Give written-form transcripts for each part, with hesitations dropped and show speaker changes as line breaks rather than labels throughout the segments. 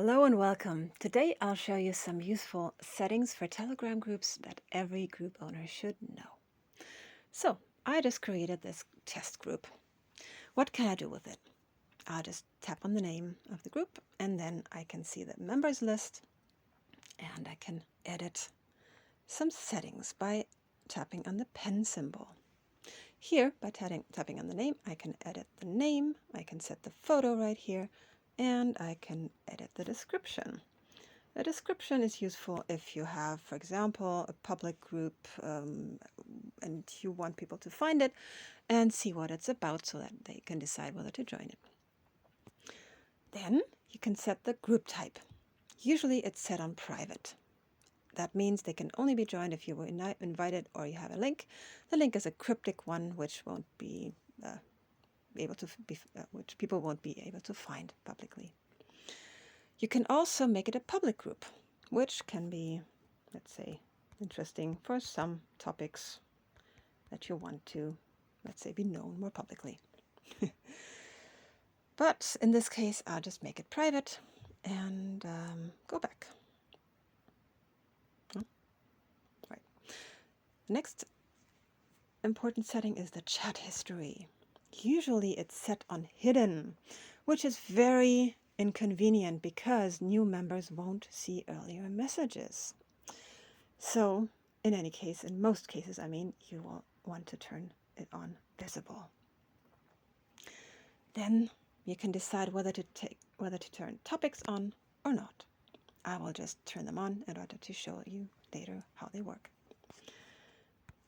Hello and welcome. Today I'll show you some useful settings for Telegram groups that every group owner should know. So I just created this test group. What can I do with it? I'll just tap on the name of the group and then I can see the members list and I can edit some settings by tapping on the pen symbol. Here, by tapping on the name, I can edit the name, I can set the photo right here, and I can edit the description. A description is useful if you have, for example, a public group and you want people to find it and see what it's about so that they can decide whether to join it. Then you can set the group type. Usually it's set on private. That means they can only be joined if you were invited or you have a link. The link is a cryptic one which won't be which people won't be able to find publicly. You can also make it a public group, which can be, let's say, interesting for some topics that you want to, let's say, be known more publicly. But in this case, I'll just make it private and go back. Right. Next important setting is the chat history. Usually it's set on hidden, which is very inconvenient because new members won't see earlier messages. So in any case, in most cases, you will want to turn it on visible. Then you can decide whether to turn topics on or not. I will just turn them on in order to show you later how they work.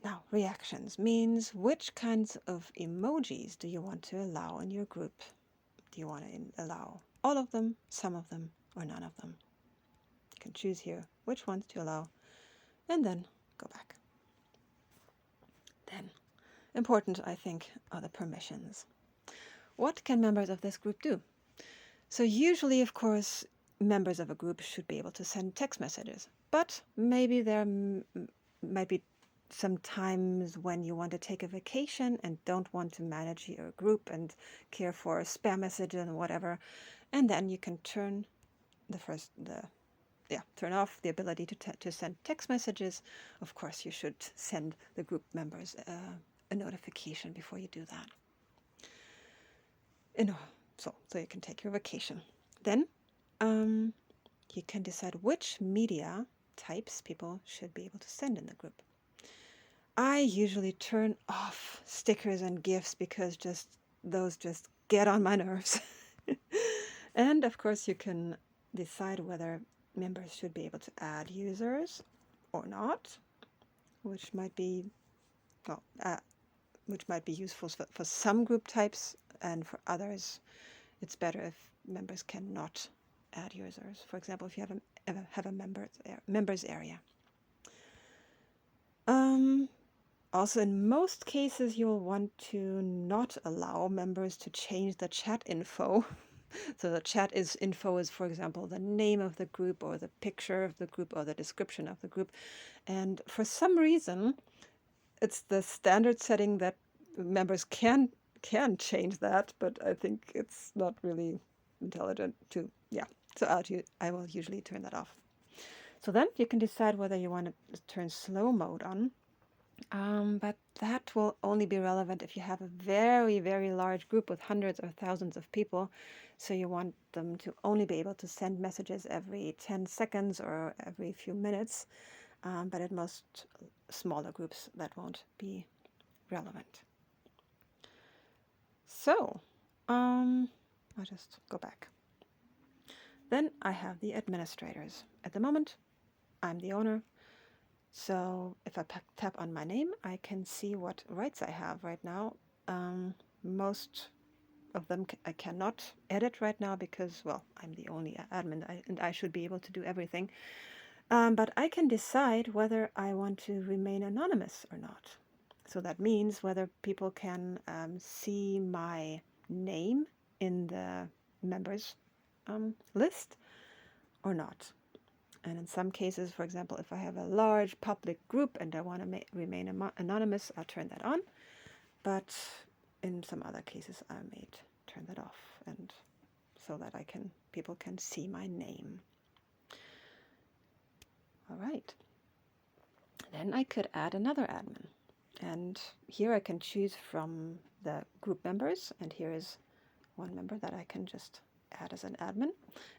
Now, reactions means which kinds of emojis do you want to allow in your group? Do you want to allow all of them, some of them, or none of them? You can choose here which ones to allow and then go back. Then, important, I think, are the permissions. What can members of this group do? So usually, of course, members of a group should be able to send text messages, but maybe there might be some times when you want to take a vacation and don't want to manage your group and care for spam messages and whatever, and then you can turn turn off the ability to send text messages. Of course, you should send the group members a notification before you do that. So you can take your vacation. Then you can decide which media types people should be able to send in the group. I usually turn off stickers and GIFs because those just get on my nerves. And of course you can decide whether members should be able to add users or not, which might be useful for some group types, and for others it's better if members cannot add users. For example, if you have a members area. Also, in most cases, you'll want to not allow members to change the chat info. So the chat info is, for example, the name of the group or the picture of the group or the description of the group. And for some reason, it's the standard setting that members can change that, but I think it's not really intelligent to, So I will usually turn that off. So then you can decide whether you want to turn slow mode on. But that will only be relevant if you have a very, very large group with hundreds or thousands of people. So you want them to only be able to send messages every 10 seconds or every few minutes. But at most smaller groups, that won't be relevant. So I'll just go back. Then I have the administrators. At the moment, I'm the owner. So if I tap on my name, I can see what rights I have right now. Most of them I cannot edit right now because, well, I'm the only admin and I should be able to do everything. But I can decide whether I want to remain anonymous or not. So that means whether people can see my name in the members list or not. And in some cases, for example, if I have a large public group and I want to remain anonymous, I'll turn that on. But in some other cases, I may turn that off. And so that people can see my name. All right. Then I could add another admin. And here I can choose from the group members, and here is one member that I can just add as an admin.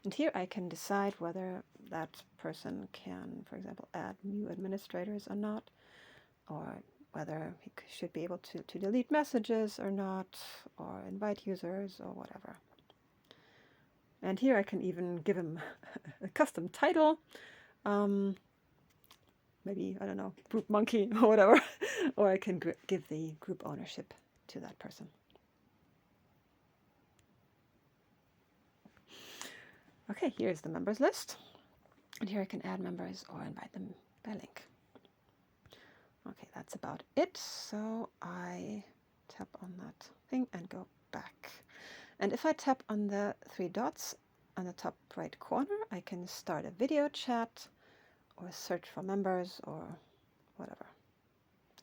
And here I can decide whether that person can, for example, add new administrators or not, or whether he should be able to delete messages or not, or invite users or whatever. And here I can even give him a custom title. Maybe, I don't know, group monkey or whatever, or I can give the group ownership to that person. Okay, here's the members list. And here I can add members or invite them by link. Okay, that's about it. So I tap on that thing and go back. And if I tap on the three dots on the top right corner, I can start a video chat or search for members or whatever.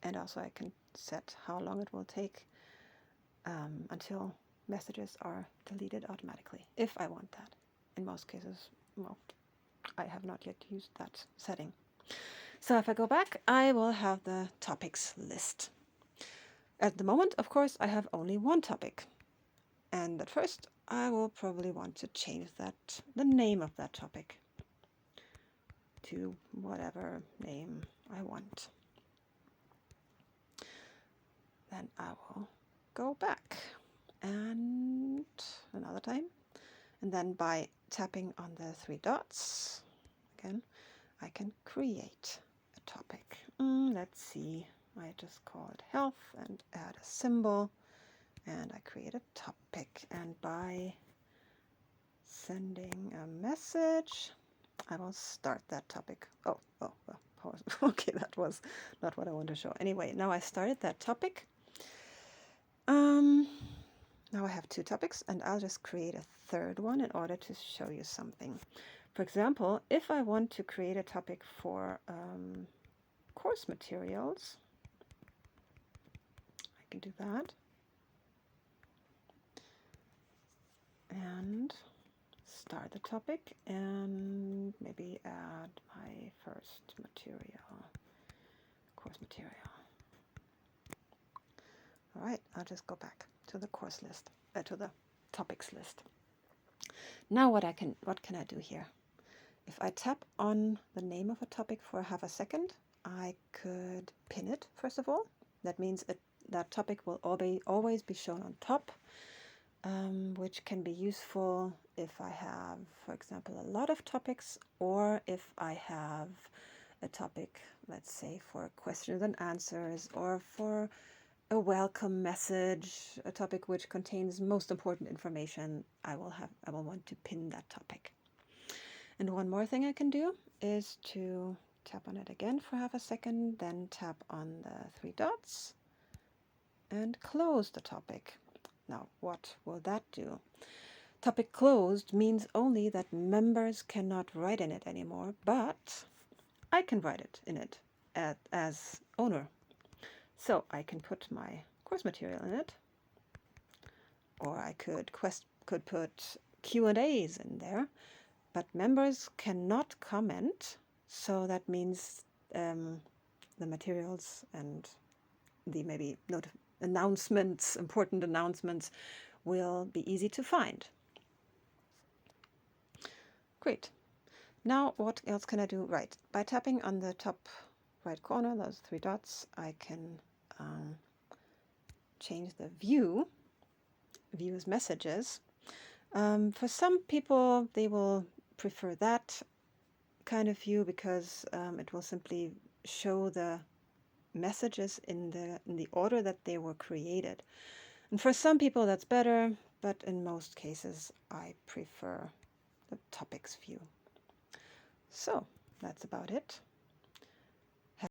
And also I can set how long it will take until messages are deleted automatically, if I want that. In most cases, well, I have not yet used that setting. So if I go back, I will have the topics list. At the moment, of course, I have only one topic. And at first, I will probably want to change the name of that topic to whatever name I want. Then I will go back and another time. And then by tapping on the three dots, again, I can create a topic. Let's see, I just call it health and add a symbol. And I create a topic. And by sending a message, I will start that topic. Okay, that was not what I wanted to show. Anyway, now I started that topic. Now I have two topics, and I'll just create a third one in order to show you something. For example, if I want to create a topic for course materials, I can do that. And start the topic and maybe add my first material, course material. All right, I'll just go back to the course list, to the topics list. Now what can I do here? If I tap on the name of a topic for half a second, I could pin it, first of all. That means that topic will always be shown on top, which can be useful if I have, for example, a lot of topics, or if I have a topic, let's say, for questions and answers, or for a welcome message, a topic which contains most important information. I will want to pin that topic. And one more thing I can do is to tap on it again for half a second, then tap on the three dots and close the topic. Now, what will that do? Topic closed means only that members cannot write in it anymore, but I can write it in it as owner. So I can put my course material in it, or I could put Q&As in there, but members cannot comment. So that means the materials and the maybe announcements, important announcements, will be easy to find. Great. Now what else can I do? Right, by tapping on the top right corner, those three dots, I can change the view as messages. For some people, they will prefer that kind of view because it will simply show the messages in the order that they were created. And for some people that's better, but in most cases I prefer the topics view. So that's about it.